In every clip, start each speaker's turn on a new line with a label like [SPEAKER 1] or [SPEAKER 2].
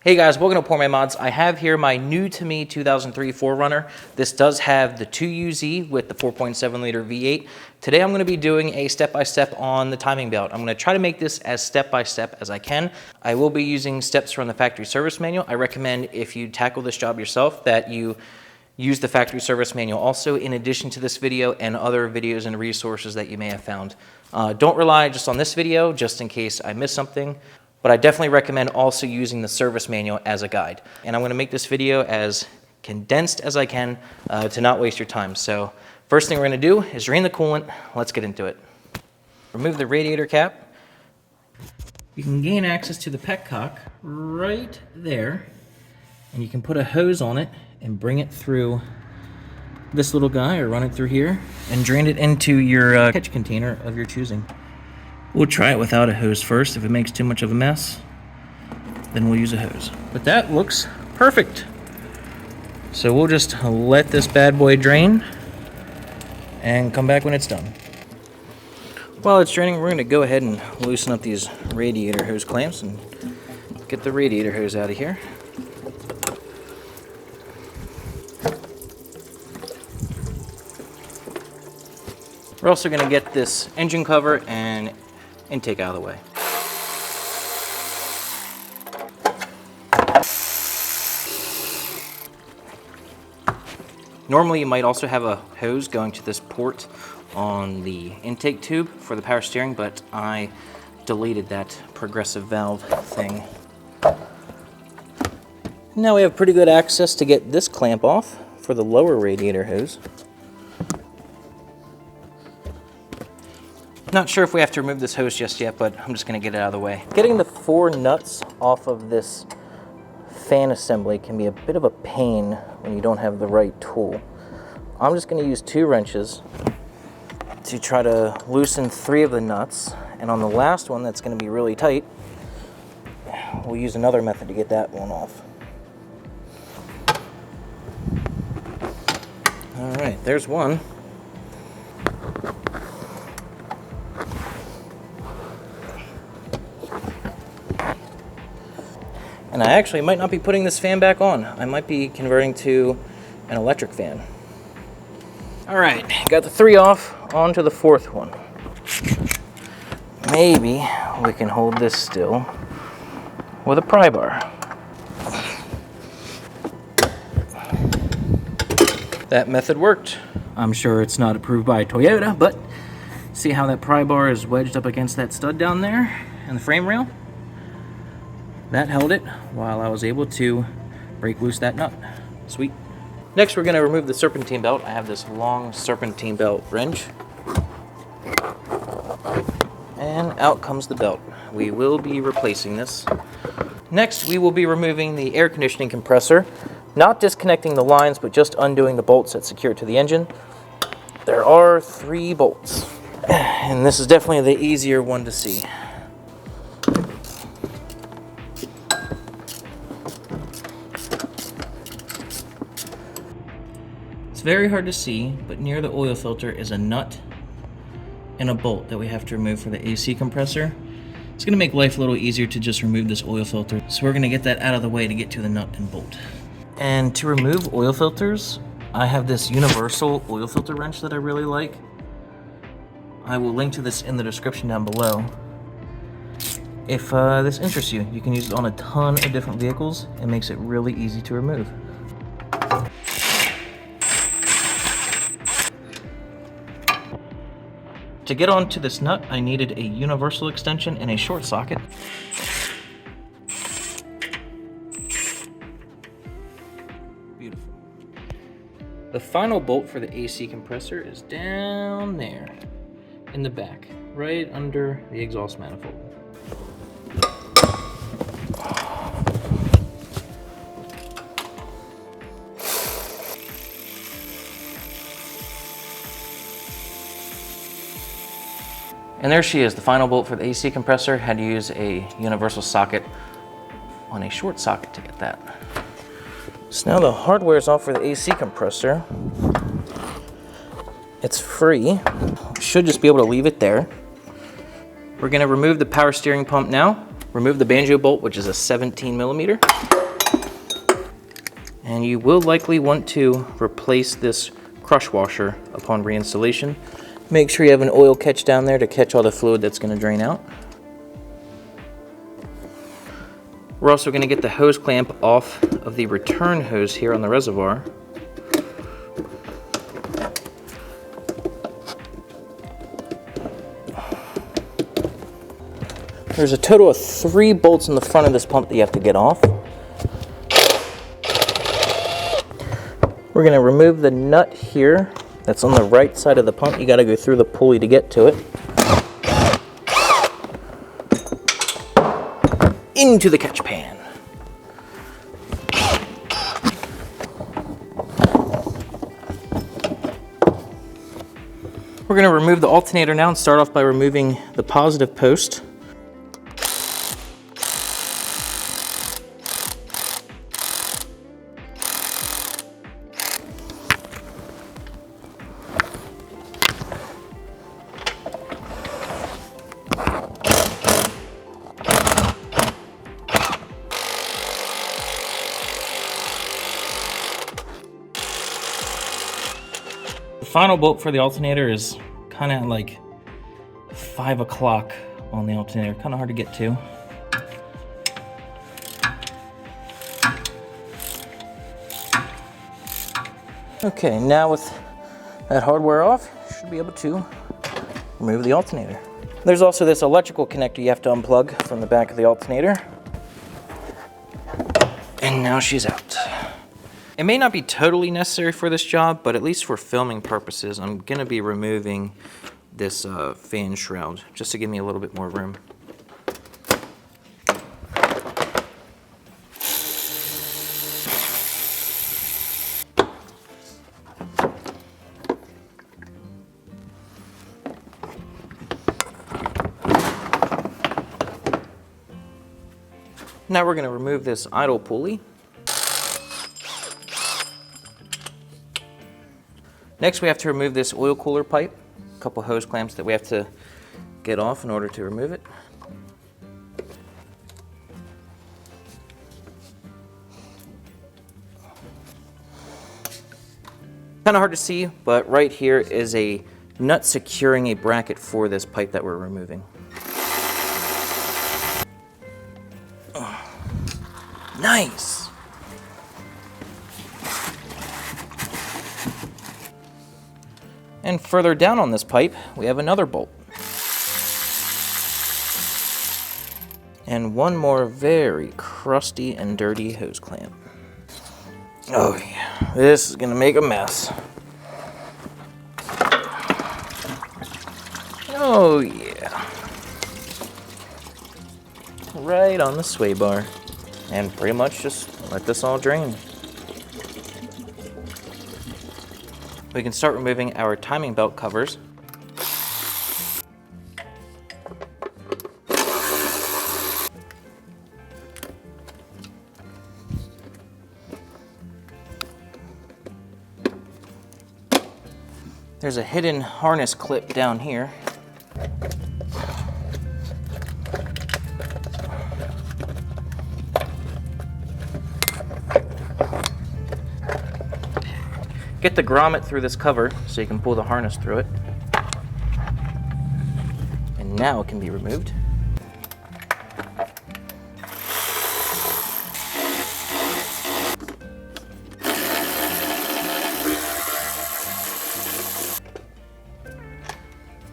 [SPEAKER 1] Hey guys, welcome to Pour My Mods. I have here my new to me 2003 4Runner. This does have the 2UZ with the 4.7 liter V8. Today I'm going to be doing a step-by-step on the timing belt. I'm going to try to make this as step-by-step as I can. I will be using steps from the factory service manual. I recommend if you tackle this job yourself that you use the factory service manual also in addition to this video and other videos and resources that you may have found. Don't rely just on this video just in case I miss something. But I definitely recommend also using the service manual as a guide. And I'm going to make this video as condensed as I can to not waste your time. So first thing we're going to do is drain the coolant. Let's get into it. Remove the radiator cap. You can gain access to the petcock right there. And you can put a hose on it and bring it through this little guy or run it through here and drain it into your catch container of your choosing. We'll try it without a hose first. If it makes too much of a mess, then we'll use a hose. But that looks perfect. So we'll just let this bad boy drain and come back when it's done. While it's draining, we're going to go ahead and loosen up these radiator hose clamps and get the radiator hose out of here. We're also going to get this engine cover and intake out of the way. Normally you might also have a hose going to this port on the intake tube for the power steering, but I deleted that progressive valve thing. Now we have pretty good access to get this clamp off for the lower radiator hose. Not sure if we have to remove this hose just yet, but I'm just going to get it out of the way. Getting the 4 nuts off of this fan assembly can be a bit of a pain when you don't have the right tool. I'm just going to use 2 wrenches to try to loosen 3 of the nuts, and on the last one that's going to be really tight, we'll use another method to get that one off. Alright, there's one. And I actually might not be putting this fan back on. I might be converting to an electric fan. All right, got the 3 off, on to the 4th one. Maybe we can hold this still with a pry bar. That method worked. I'm sure it's not approved by Toyota, but see how that pry bar is wedged up against that stud down there and the frame rail? That held it while I was able to break loose that nut. Sweet. Next, we're going to remove the serpentine belt. I have this long serpentine belt wrench. And out comes the belt. We will be replacing this. Next, we will be removing the air conditioning compressor. Not disconnecting the lines, but just undoing the bolts that secure it to the engine. There are 3 bolts. And this is definitely the easier one to see. Very hard to see, but near the oil filter is a nut and a bolt that we have to remove for the AC compressor. It's going to make life a little easier to just remove this oil filter, so we're going to get that out of the way to get to the nut and bolt. And to remove oil filters, I have this universal oil filter wrench that I really like. I will link to this in the description down below. If this interests you, you can use it on a ton of different vehicles. It makes it really easy to remove. To get onto this nut, I needed a universal extension and a short socket. Beautiful. The final bolt for the AC compressor is down there in the back, right under the exhaust manifold. And there she is, the final bolt for the AC compressor. Had to use a universal socket on a short socket to get that. So now the hardware is off for the AC compressor. It's free. Should just be able to leave it there. We're going to remove the power steering pump now. Remove the banjo bolt, which is a 17 millimeter. And you will likely want to replace this crush washer upon reinstallation. Make sure you have an oil catch down there to catch all the fluid that's going to drain out. We're also going to get the hose clamp off of the return hose here on the reservoir. There's a total of 3 bolts in the front of this pump that you have to get off. We're going to remove the nut here that's on the right side of the pump. You got to go through the pulley to get to it. Into the catch pan. We're going to remove the alternator now and start off by removing the positive post. The final bolt for the alternator is kind of like 5 o'clock on the alternator, kind of hard to get to. Okay, now with that hardware off, you should be able to remove the alternator. There's also this electrical connector you have to unplug from the back of the alternator. And now she's out. It may not be totally necessary for this job, but at least for filming purposes, I'm going to be removing this fan shroud just to give me a little bit more room. Now we're going to remove this idle pulley. Next, we have to remove this oil cooler pipe. A couple hose clamps that we have to get off in order to remove it. Kind of hard to see, but right here is a nut securing a bracket for this pipe that we're removing. Oh, nice! And further down on this pipe, we have another bolt. And one more very crusty and dirty hose clamp. Oh yeah, this is gonna make a mess. Oh yeah. Right on the sway bar. And pretty much just let this all drain. We can start removing our timing belt covers. There's a hidden harness clip down here. Get the grommet through this cover so you can pull the harness through it. And now it can be removed.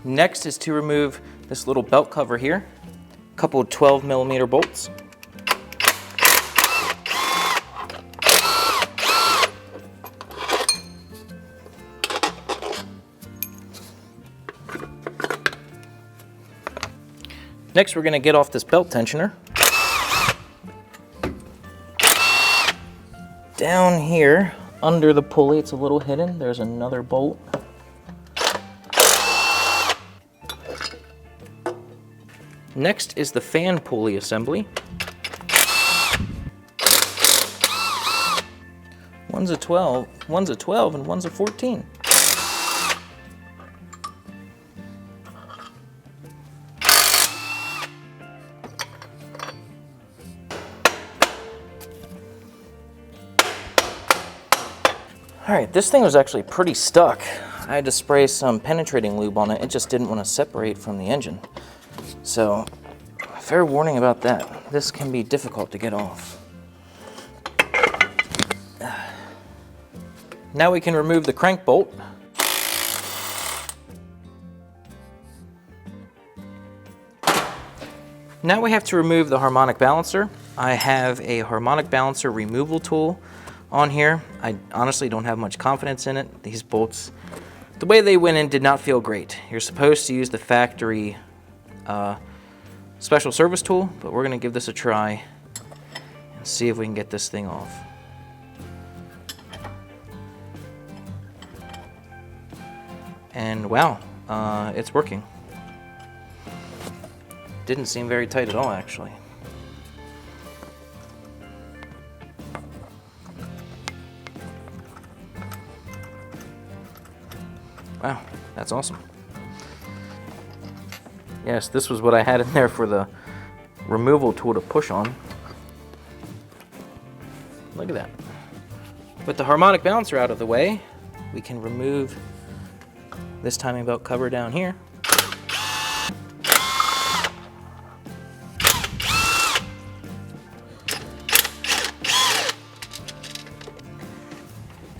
[SPEAKER 1] Next is to remove this little belt cover here. A couple of 12 millimeter bolts. Next, we're going to get off this belt tensioner. Down here, under the pulley, it's a little hidden. There's another bolt. Next is the fan pulley assembly. One's a 12, and one's a 14. All right, this thing was actually pretty stuck. I had to spray some penetrating lube on it. It just didn't want to separate from the engine. So, fair warning about that. This can be difficult to get off. Now we can remove the crank bolt. Now we have to remove the harmonic balancer. I have a harmonic balancer removal tool on here. I honestly don't have much confidence in it. These bolts, the way they went in did not feel great. You're supposed to use the factory special service tool, but we're gonna give this a try and see if we can get this thing off. And wow, it's working. Didn't seem very tight at all, actually. Wow, that's awesome. Yes, this was what I had in there for the removal tool to push on. Look at that. With the harmonic balancer out of the way, we can remove this timing belt cover down here.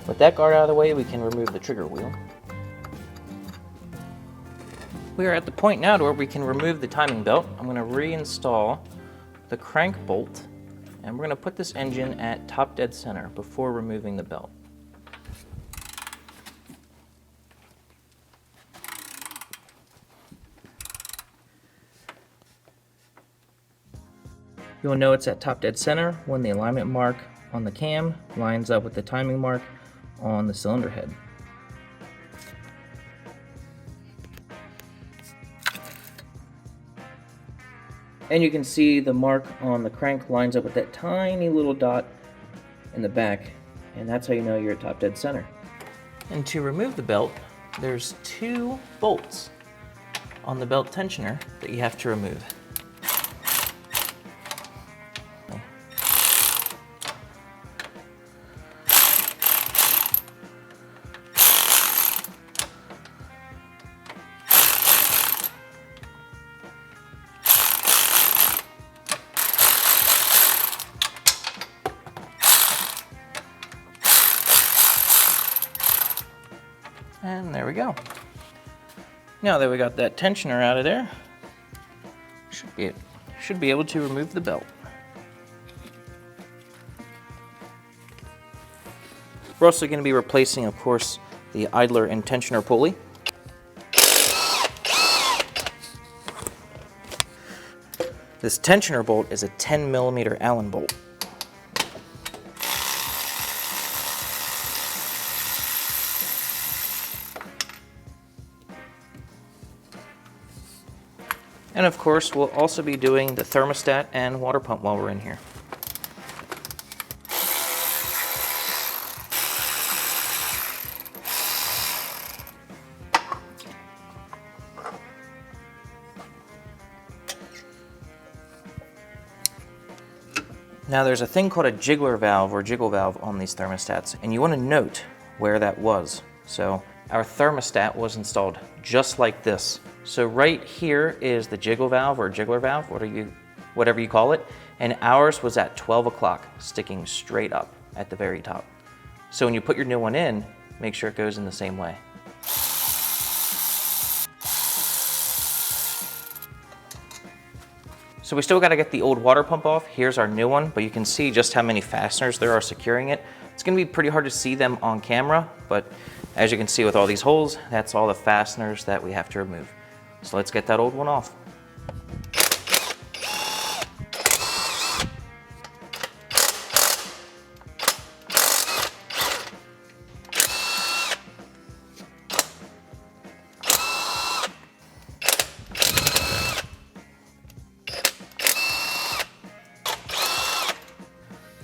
[SPEAKER 1] With that guard out of the way, we can remove the trigger wheel. We are at the point now to where we can remove the timing belt. I'm going to reinstall the crank bolt, and we're going to put this engine at top dead center before removing the belt. You'll know it's at top dead center when the alignment mark on the cam lines up with the timing mark on the cylinder head. And you can see the mark on the crank lines up with that tiny little dot in the back, and that's how you know you're at top dead center. And to remove the belt, there's 2 bolts on the belt tensioner that you have to remove. And there we go. Now that we got that tensioner out of there, should be able to remove the belt. We're also going to be replacing, of course, the idler and tensioner pulley. This tensioner bolt is a 10mm Allen bolt. And of course, we'll also be doing the thermostat and water pump while we're in here. Now there's a thing called a jiggler valve or jiggle valve on these thermostats, and you want to note where that was. So our thermostat was installed just like this. So right here is the jiggle valve or jiggler valve, whatever you call it, and ours was at 12 o'clock, sticking straight up at the very top. So when you put your new one in, make sure it goes in the same way. So we still got to get the old water pump off. Here's our new one, but you can see just how many fasteners there are securing it. It's going to be pretty hard to see them on camera, but as you can see with all these holes, that's all the fasteners that we have to remove. So let's get that old one off.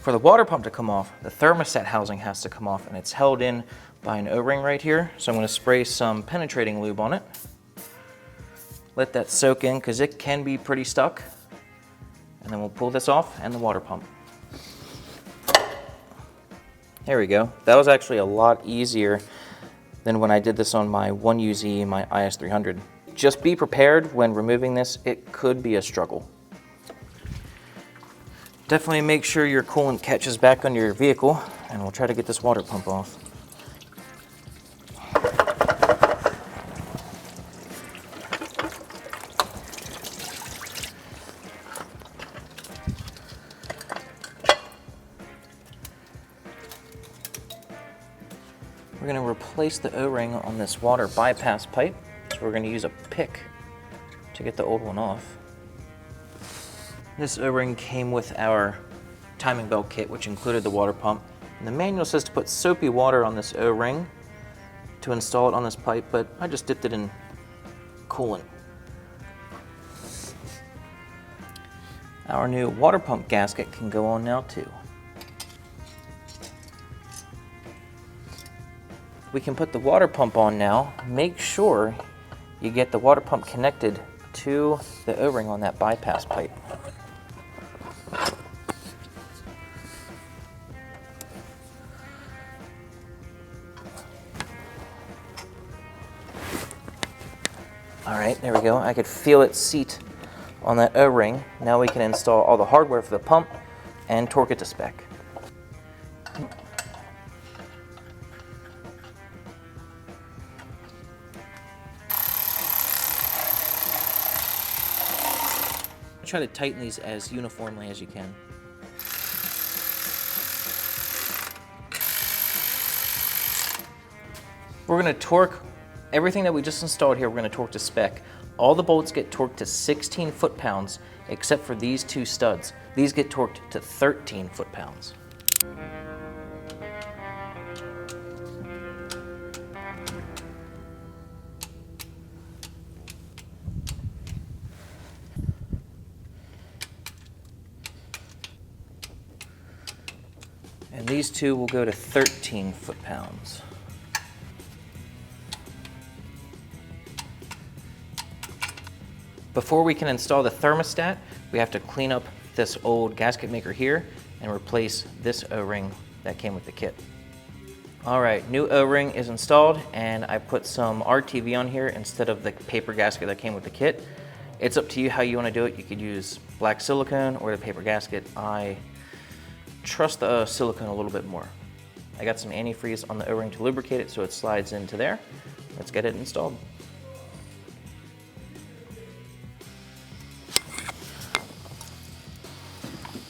[SPEAKER 1] For the water pump to come off, the thermostat housing has to come off, and it's held in by an O-ring right here. So I'm going to spray some penetrating lube on it. Let that soak in because it can be pretty stuck. And then we'll pull this off and the water pump. There we go. That was actually a lot easier than when I did this on my 1UZ, my IS300. Just be prepared when removing this, it could be a struggle. Definitely make sure your coolant catches back under your vehicle, and we'll try to get this water pump off. We're going to replace the O-ring on this water bypass pipe, so we're going to use a pick to get the old one off. This O-ring came with our timing belt kit, which included the water pump. And the manual says to put soapy water on this O-ring to install it on this pipe, but I just dipped it in coolant. Our new water pump gasket can go on now too. We can put the water pump on now. Make sure you get the water pump connected to the O-ring on that bypass pipe. All right, there we go. I could feel it seat on that O-ring. Now we can install all the hardware for the pump and torque it to spec. Try to tighten these as uniformly as you can. We're going to torque everything that we just installed here. We're going to torque to spec. All the bolts get torqued to 16 foot-pounds except for these two studs. These get torqued to 13 foot-pounds. And these two will go to 13 foot-pounds. Before we can install the thermostat, we have to clean up this old gasket maker here and replace this O-ring that came with the kit. All right, new O-ring is installed, and I put some RTV on here instead of the paper gasket that came with the kit. It's up to you how you want to do it. You could use black silicone or the paper gasket. I trust the silicone a little bit more. I got some antifreeze on the O-ring to lubricate it so it slides into there. Let's get it installed.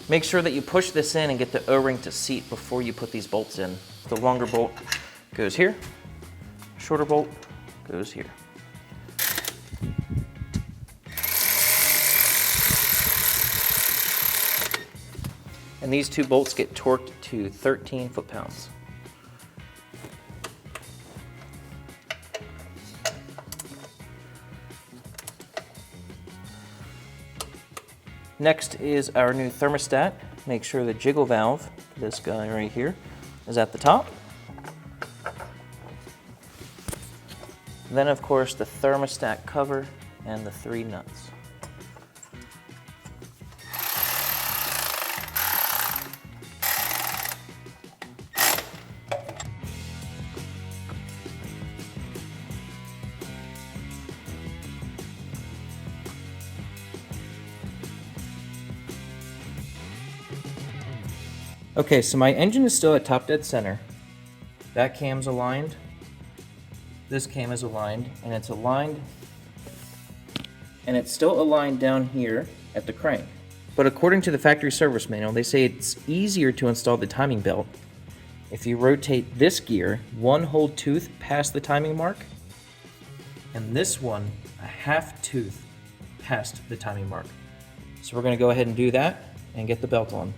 [SPEAKER 1] Make sure that you push this in and get the O-ring to seat before you put these bolts in. The longer bolt goes here, shorter bolt goes here. And these two bolts get torqued to 13 foot-pounds. Next is our new thermostat. Make sure the jiggle valve, this guy right here, is at the top. Then of course the thermostat cover and the 3 nuts. Okay, so my engine is still at top dead center. That cam's aligned. This cam is aligned, and it's aligned, and it's still aligned down here at the crank. But according to the factory service manual, they say it's easier to install the timing belt if you rotate this gear 1 whole tooth past the timing mark, and this one a half tooth past the timing mark. So we're going to go ahead and do that and get the belt on.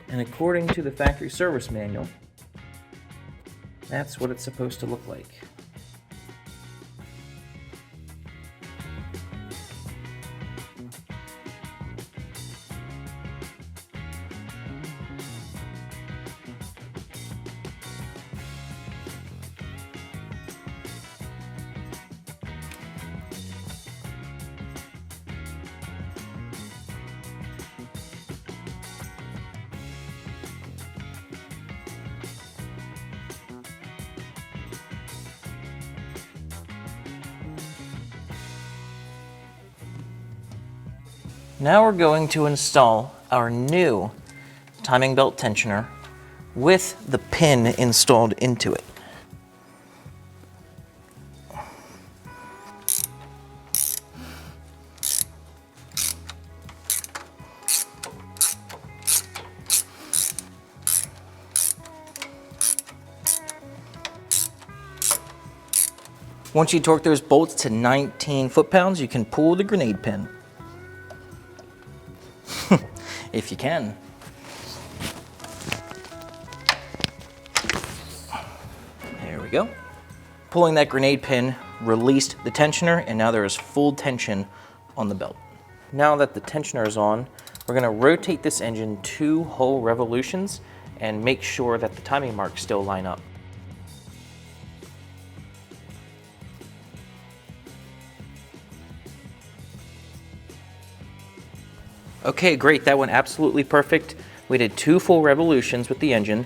[SPEAKER 1] And according to the factory service manual, that's what it's supposed to look like. Now we're going to install our new timing belt tensioner with the pin installed into it. Once you torque those bolts to 19 foot-pounds, you can pull the grenade pin. If you can. There we go. Pulling that grenade pin released the tensioner, and now there is full tension on the belt. Now that the tensioner is on, we're going to rotate this engine 2 whole revolutions and make sure that the timing marks still line up. Okay, great, that went absolutely perfect. We did 2 full revolutions with the engine.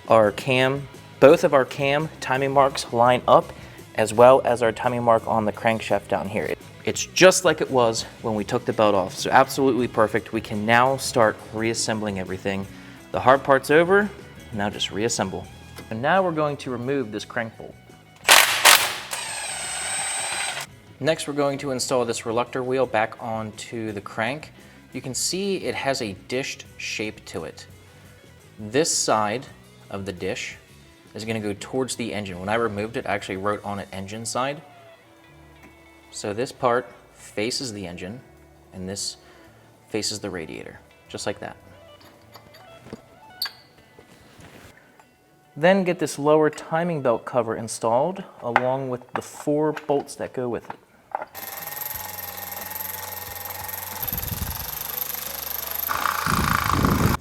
[SPEAKER 1] Both of our cam timing marks line up, as well as our timing mark on the crankshaft down here. It's just like it was when we took the belt off, so absolutely perfect. We can now start reassembling everything. The hard part's over, now just reassemble. And now we're going to remove this crank bolt. Next, we're going to install this reluctor wheel back onto the crank. You can see it has a dished shape to it. This side of the dish is going to go towards the engine. When I removed it, I actually wrote on it engine side. So this part faces the engine, and this faces the radiator, just like that. Then get this lower timing belt cover installed, along with the 4 bolts that go with it.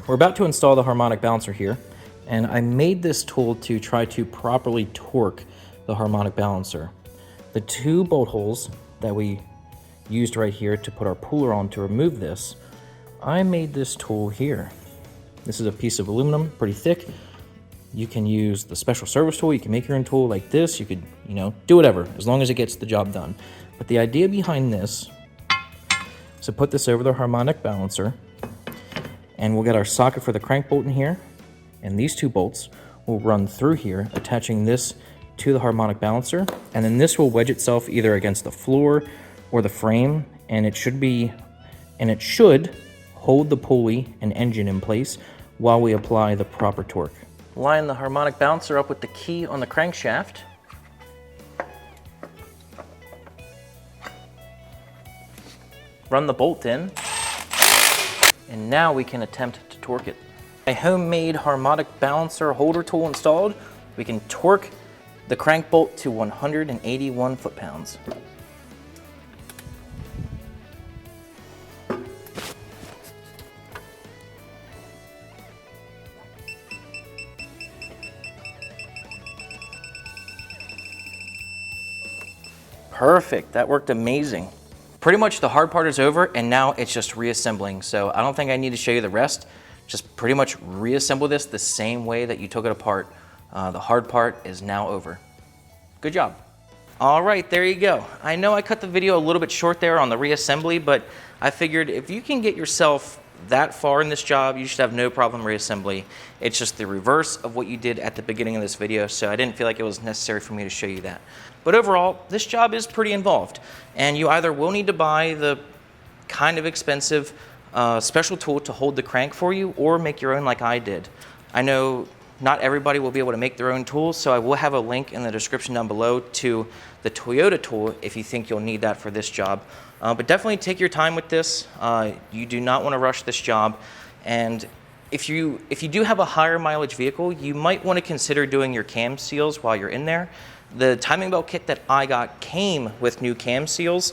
[SPEAKER 1] We're about to install the harmonic balancer here, and I made this tool to try to properly torque the harmonic balancer. The 2 bolt holes that we used right here to put our puller on to remove this, I made this tool here. This is a piece of aluminum, pretty thick. You can use the special service tool, you can make your own tool like this, you could, do whatever, as long as it gets the job done. But the idea behind this is to put this over the harmonic balancer, and we'll get our socket for the crank bolt in here, and these 2 bolts will run through here, attaching this to the harmonic balancer, and then this will wedge itself either against the floor or the frame, and it should hold the pulley and engine in place while we apply the proper torque. Line the harmonic balancer up with the key on the crankshaft. Run the bolt in. And now we can attempt to torque it. A homemade harmonic balancer holder tool installed. We can torque the crank bolt to 181 foot-pounds. Perfect, that worked amazing. Pretty much the hard part is over, and now it's just reassembling. So I don't think I need to show you the rest. Just pretty much reassemble this the same way that you took it apart. The hard part is now over. Good job. All right, there you go. I know I cut the video a little bit short there on the reassembly, but I figured if you can get yourself that far in this job, you should have no problem reassembly. It's just the reverse of what you did at the beginning of this video, so I didn't feel like it was necessary for me to show you that. But overall, this job is pretty involved, and you either will need to buy the kind of expensive special tool to hold the crank for you, or make your own like I did. I know not everybody will be able to make their own tools, so I will have a link in the description down below to the Toyota tool if you think you'll need that for this job. But definitely take your time with this. You do not want to rush this job. And if you do have a higher mileage vehicle, you might want to consider doing your cam seals while you're in there. The timing belt kit that I got came with new cam seals,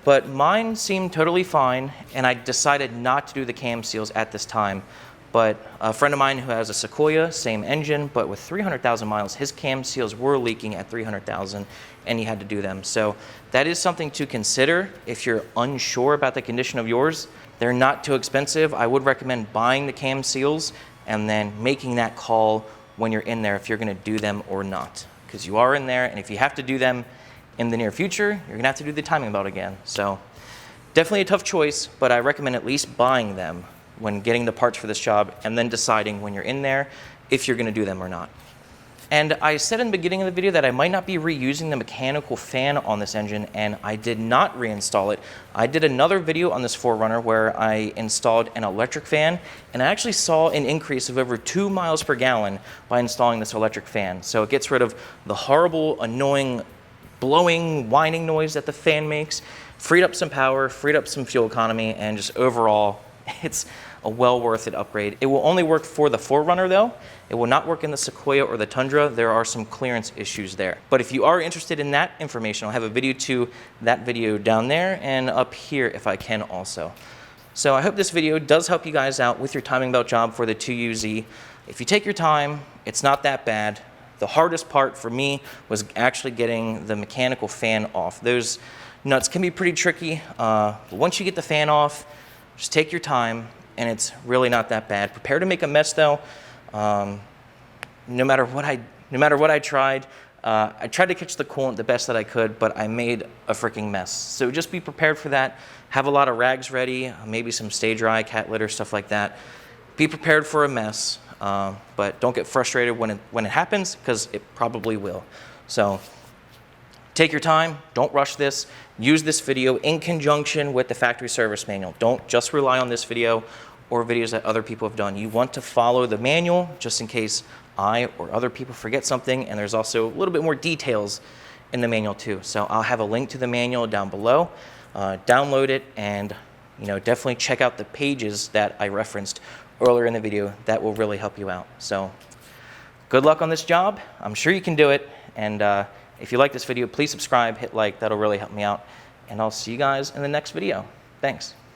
[SPEAKER 1] but mine seemed totally fine, and I decided not to do the cam seals at this time. But a friend of mine who has a Sequoia, same engine, but with 300,000 miles, his cam seals were leaking at 300,000, and he had to do them. So that is something to consider if you're unsure about the condition of yours. They're not too expensive. I would recommend buying the cam seals and then making that call when you're in there if you're gonna do them or not. Because you are in there, and if you have to do them in the near future, you're gonna have to do the timing belt again. So Definitely a tough choice, but I recommend at least buying them when getting the parts for this job and then deciding when you're in there if you're gonna do them or not. And I said in the beginning of the video that I might not be reusing the mechanical fan on this engine, and I did not reinstall it. I did another video on this 4Runner where I installed an electric fan, and I actually saw an increase of over 2 miles per gallon by installing this electric fan. So it gets rid of the horrible, annoying, blowing, whining noise that the fan makes, freed up some power, freed up some fuel economy, and just overall, it's a well worth it upgrade. It will only work for the 4Runner though. It will not work in the Sequoia or the Tundra. There are some clearance issues there. But if you are interested in that information, I'll have a video to that video down there and up here if I can also. So I hope this video does help you guys out with your timing belt job for the 2UZ. If you take your time, it's not that bad. The hardest part for me was actually getting the mechanical fan off. Those nuts can be pretty tricky. But once you get the fan off, just take your time, and it's really not that bad. Prepare to make a mess though. No matter what I tried to catch the coolant the best that I could, but I made a freaking mess. So just be prepared for that. Have a lot of rags ready, maybe some stay dry, cat litter, stuff like that. Be prepared for a mess, but don't get frustrated when it happens, because it probably will. So take your time, don't rush this. Use this video in conjunction with the factory service manual. Don't just rely on this video or videos that other people have done. You want to follow the manual just in case I or other people forget something, and there's also a little bit more details in the manual too. So I'll have a link to the manual down below. Download it, and definitely check out the pages that I referenced earlier in the video. That will really help you out. So good luck on this job. I'm sure you can do it, and if you like this video, please subscribe, hit like, that'll really help me out, and I'll see you guys in the next video. Thanks.